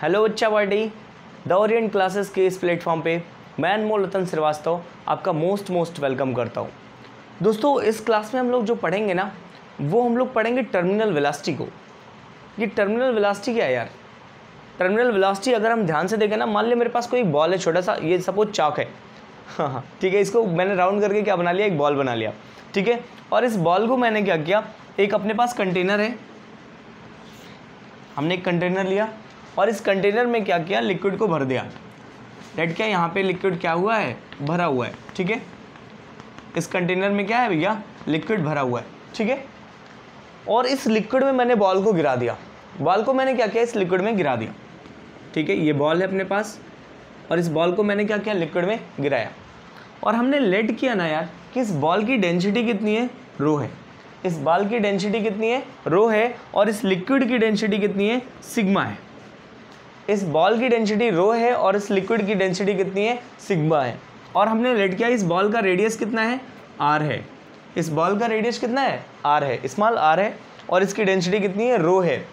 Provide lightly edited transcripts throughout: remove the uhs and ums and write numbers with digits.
Hello बच्चा party, the Orient classes के इस प्लेटफॉर्म पे मैं अनमोल रतन श्रीवास्तव आपका मोस्ट वेलकम करता हूँ। दोस्तों, इस क्लास में हम लोग जो पढ़ेंगे ना, वो हम लोग पढ़ेंगे टर्मिनल वेलोसिटी को। ये टर्मिनल वेलोसिटी क्या है यार? टर्मिनल वेलोसिटी अगर हम ध्यान से देखें ना, मान लिया मेरे पास कोई बॉल है छोटा सा, ये सपोज चौक है। हाँ, ठीक है, इसको मैंने राउंड करके क्या बना लिया, एक बॉल बना लिया, ठीक है। और इस बॉल को मैंने क्या किया, एक अपने पास कंटेनर है, हमने एक कंटेनर लिया और इस कंटेनर में क्या किया, लिक्विड को भर दिया। डेट क्या, यहाँ पे लिक्विड क्या हुआ है, भरा हुआ है, ठीक है। इस कंटेनर में क्या है भैया, लिक्विड भरा हुआ है, ठीक है। और इस लिक्विड में मैंने बॉल को गिरा दिया। बॉल को मैंने क्या किया, इस लिक्विड में गिरा दिया, ठीक है। ये बॉल है अपने पास और इस बॉल को मैंने क्या किया, लिक्विड में गिराया। और हमने लेट किया ना यार कि इस बॉल की डेंसिटी कितनी है, रो है। इस बॉल की डेंसिटी कितनी है, रो है। और इस लिक्विड की डेंसिटी कितनी है, सिग्मा है। इस बॉल की डेंसिटी रो है और इस लिक्विड की डेंसिटी कितनी है, सिग्मा है। और हमने लेट किया, इस बॉल का रेडियस कितना है, आर है। इस बॉल का रेडियस कितना है, आर है, स्मॉल आर है। और इसकी डेंसिटी कितनी है, रो है।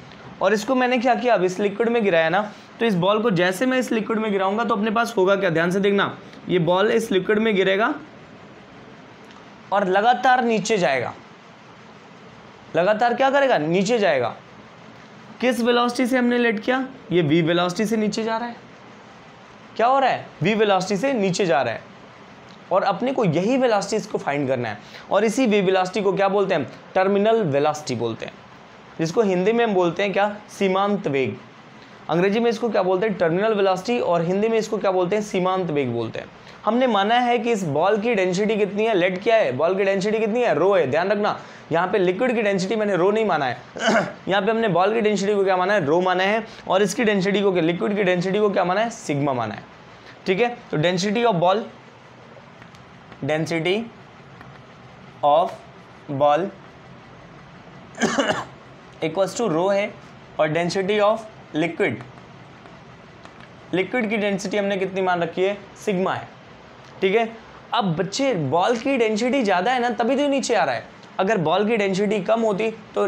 और इसको मैंने क्या किया, अब इस लिक्विड में गिराया ना, तो इस बॉल को जैसे मैं इस लिक्विड में गिराऊंगा तो अपने पास होगा क्या, ध्यान से देखना। ये बॉल इस लिक्विड में गिरेगा और लगातार नीचे जाएगा। लगातार क्या करेगा, नीचे जाएगा। किस वेलोसिटी से हमने लेट किया, ये v वेलोसिटी से नीचे जा रहा है। क्या हो रहा है, v वेलोसिटी से नीचे जा रहा है। और अपने को यही वेलोसिटी इसको फाइंड करना है। और इसी v वेलोसिटी को क्या बोलते हैं, टर्मिनल वेलोसिटी बोलते हैं, जिसको हिंदी में हम बोलते हैं क्या, सीमांत वेग। अंग्रेजी में इसको क्या बोलते हैं, टर्मिनल वेलोसिटी, और हिंदी में इसको क्या बोलते हैं, सीमांत वेग बोलते हैं। हमने माना है कि इस बॉल की डेंसिटी कितनी है, लेट क्या है, बॉल की डेंसिटी कितनी है, रो है। ध्यान रखना, यहाँ पे लिक्विड की डेंसिटी मैंने रो नहीं माना है। यहाँ पे हमने बॉल की डेंसिटी को क्या माना है, रो माना है। और इसकी डेंसिटी को, लिक्विड की डेंसिटी को क्या माना है, सिग्मा माना है, ठीक है। तो density of ball, density of ball equals to rho है। और डेंसिटी ऑफ लिक्विड, लिक्विड की डेंसिटी हमने कितनी मान रखी है, सिग्मा है, ठीक है। अब बच्चे, बॉल की डेंसिटी ज़्यादा है ना, तभी तो नीचे आ रहा है। अगर बॉल की डेंसिटी कम होती तो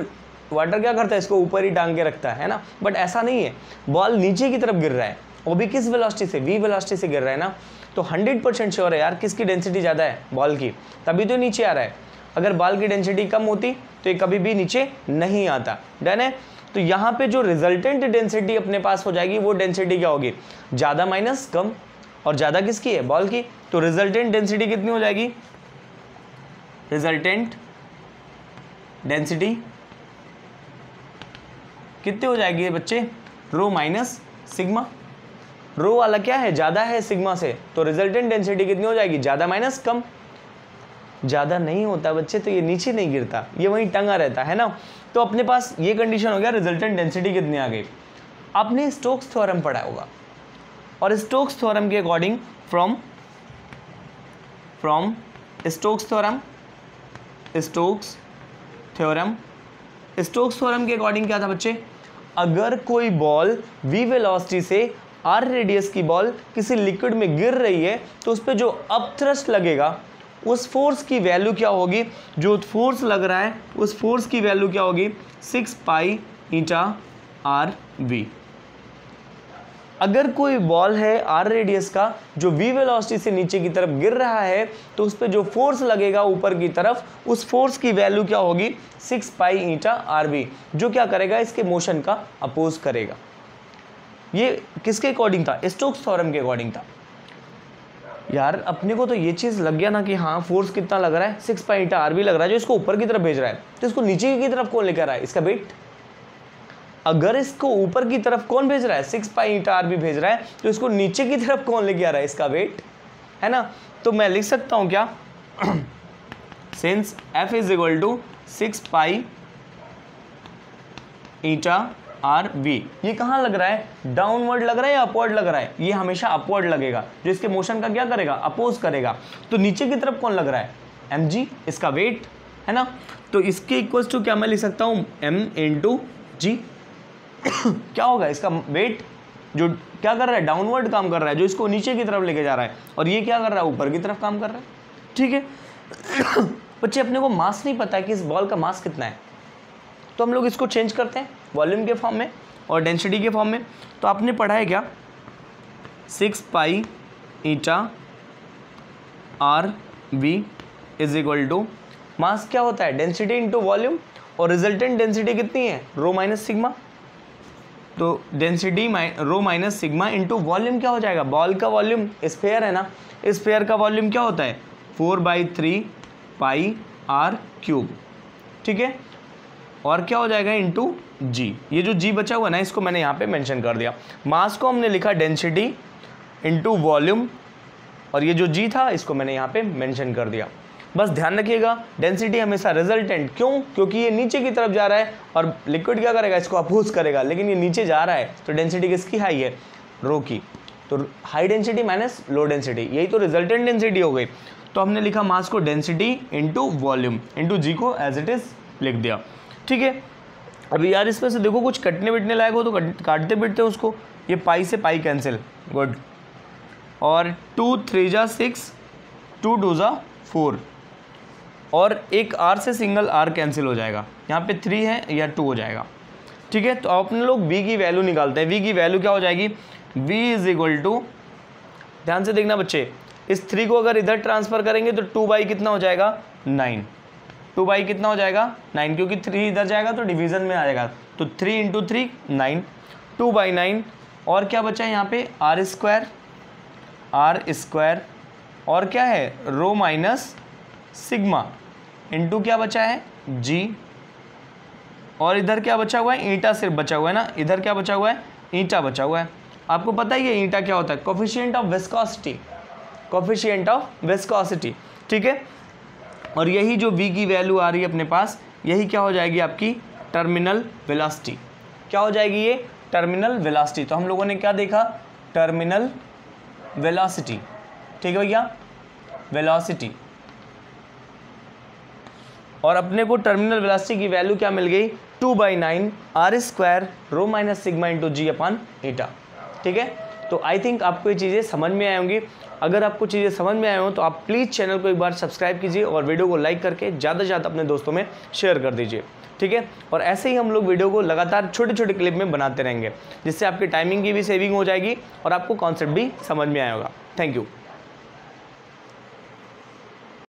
वाटर क्या करता है, इसको ऊपर ही टांग के रखता है ना। बट ऐसा नहीं है, बॉल नीचे की तरफ गिर रहा है, वो भी किस वेलोसिटी से, v वेलोसिटी से गिर रहा है ना। तो 100% श्योर है यार, किसकी डेंसिटी ज़्यादा है, बॉल की, तभी तो नीचे आ रहा है। अगर बॉल की डेंसिटी कम होती तो ये कभी भी नीचे नहीं आता। डन है। तो यहाँ पे जो रिजल्टेंट डेंसिटी अपने पास हो जाएगी, वो डेंसिटी क्या होगी, ज़्यादा माइनस कम। और ज़्यादा किसकी है, बॉल की। तो रिजल्टेंट डेंसिटी कितनी हो जाएगी, रिजल्टेंट डेंसिटी कितनी हो जाएगी बच्चे, रो माइनस सिग्मा। रो वाला क्या है, ज़्यादा है सिग्मा से, तो रिजल्टेंट डेंसिटी कितनी हो जाएगी, ज़्यादा माइनस कम। ज़्यादा नहीं होता बच्चे तो ये नीचे नहीं गिरता, ये वहीं टंगा रहता है ना। तो अपने पास ये कंडीशन हो गया, रिजल्टेंट डेंसिटी कितनी आ गई। आपने स्टोक्स थ्योरम पढ़ा होगा, और स्टोक्स थ्योरम के according from Stokes theorem, Stokes theorem के अकॉर्डिंग क्या था बच्चे, अगर कोई बॉल v वेलोसिटी से r रेडियस की बॉल किसी लिक्विड में गिर रही है, तो उस पर जो अपथ्रस्ट लगेगा, उस फोर्स की वैल्यू क्या होगी, जो फोर्स लग रहा है उस फोर्स की वैल्यू क्या होगी, 6 पाई ईटा आर वी। अगर कोई बॉल है r रेडियस का जो v वेलोसिटी से नीचे की तरफ गिर रहा है, तो उस पर जो फोर्स लगेगा ऊपर की तरफ, उस फोर्स की वैल्यू क्या होगी, 6 पाई ईटा आर वी, जो क्या करेगा, इसके मोशन का अपोज करेगा। ये किसके अकॉर्डिंग था, स्टोक्स थ्योरम के अकॉर्डिंग था। यार अपने को तो ये चीज़ लग गया ना कि हाँ फोर्स कितना लग रहा है, 6 पाई ईटा आर वी लग रहा है, जो इसको ऊपर की तरफ भेज रहा है, तो इसको नीचे की तरफ कौन लेकर रहा है, इसका वेट। अगर इसको ऊपर की तरफ कौन भेज रहा है, 6 पाई ईटा आर वी भेज रहा है, तो इसको नीचे की तरफ कौन लेके आ रहा है, इसका वेट, है ना। तो मैं लिख सकता हूँ क्या, since F is equal to 6 pi eta are V, ये कहाँ लग रहा है, डाउनवर्ड लग रहा है या अपवर्ड लग रहा है, ये हमेशा अपवर्ड लगेगा, जो इसके मोशन का क्या करेगा, अपोज करेगा। तो नीचे की तरफ कौन लग रहा है, mg, इसका वेट, है ना। तो इसके इक्वल्स टू क्या मैं लिख सकता हूँ, m इंटू जी। क्या होगा, इसका वेट जो क्या कर रहा है, डाउनवर्ड काम कर रहा है, जो इसको नीचे की तरफ लेके जा रहा है, और ये क्या कर रहा है, ऊपर की तरफ काम कर रहा है, ठीक है। बच्चे अपने को मास नहीं पता है कि इस बॉल का मास कितना है, तो हम लोग इसको चेंज करते हैं वॉल्यूम के फॉर्म में। और डेंसिटी के फॉर्म में। तो आपने पढ़ा है क्या 6 pi eta are v is equal to mass क्या होता है डेंसिटी इंटू वॉल्यूम, और रिजल्टेंट डेंसिटी कितनी है रो माइनस सिग्मा। तो density rho minus sigma into volume क्या हो जाएगा, बॉल का वॉल्यूम स्फीयर है ना, स्फीयर का वॉल्यूम क्या होता है 4/3 पाई आर क्यूब, ठीक है। और क्या हो जाएगा इंटू जी, ये जो जी बचा हुआ ना इसको मैंने यहाँ पे मेंशन कर दिया। मास को हमने लिखा डेंसिटी इंटू वॉल्यूम, और ये जो जी था इसको मैंने यहाँ पे मेंशन कर दिया। बस ध्यान रखिएगा डेंसिटी हमेशा रिजल्टेंट, क्यों, क्योंकि ये नीचे की तरफ जा रहा है और लिक्विड क्या करेगा इसको अपोज करेगा, लेकिन ये नीचे जा रहा है तो डेंसिटी किसकी हाई है, रो की। तो high density minus low density, यही तो रिजल्टेंट डेंसिटी हो गई। तो हमने लिखा मास को डेंसिटी इंटू वॉल्यूम इंटू जी को एज इट इज लिख दिया, ठीक है। अभी यार इसमें से देखो कुछ कटने बिटने लायक हो तो काटते बिटते उसको, ये पाई से पाई कैंसिल, गुड। और 2 3 जा 6, 2 2 जा 4, और एक आर से सिंगल आर कैंसिल हो जाएगा, यहाँ पे 3 है या 2 हो जाएगा, ठीक है। तो अपने लोग v की वैल्यू निकालते हैं। v की वैल्यू क्या हो जाएगी, v इज इक्वल टू, ध्यान से देखना बच्चे, इस 3 को अगर इधर ट्रांसफर करेंगे तो 2 कितना हो जाएगा 9, 2 कितना हो जाएगा 9, क्योंकि 3 इधर जाएगा तो डिवीजन में आ जाएगा, तो 3 इंटू 3 9, 2/9, और क्या बचा है यहाँ पे आर स्क्वायर, और क्या है रो माइनस सिग्मा इंटू क्या बचा है जी, और इधर क्या बचा हुआ है ईटा सिर्फ बचा हुआ है ना, इधर क्या बचा हुआ है ईटा बचा हुआ है। आपको पता ही है ईटा क्या होता है, coefficient of viscosity, coefficient of viscosity, ठीक है। और यही जो v की वैल्यू आ रही है अपने पास, यही क्या हो जाएगी आपकी टर्मिनल वेलोसिटी, क्या हो जाएगी ये टर्मिनल वेलोसिटी। तो हम लोगों ने क्या देखा टर्मिनल वेलोसिटी, ठीक है भैया, वेलोसिटी। और अपने को टर्मिनल वेलोसिटी की वैल्यू क्या मिल गई 2/9 r square rho minus sigma into g upon eta, ठीक है। तो आई थिंक आपको ये चीज़ें समझ में आई होंगी। अगर आपको चीज़ें समझ में आए हो तो आप प्लीज़ चैनल को एक बार सब्सक्राइब कीजिए और वीडियो को लाइक करके ज़्यादा से ज़्यादा अपने दोस्तों में शेयर कर दीजिए, ठीक है। और ऐसे ही हम लोग वीडियो को लगातार छोटे छोटे क्लिप में बनाते रहेंगे, जिससे आपकी टाइमिंग की भी सेविंग हो जाएगी और आपको कॉन्सेप्ट भी समझ में आएगा। Thank you.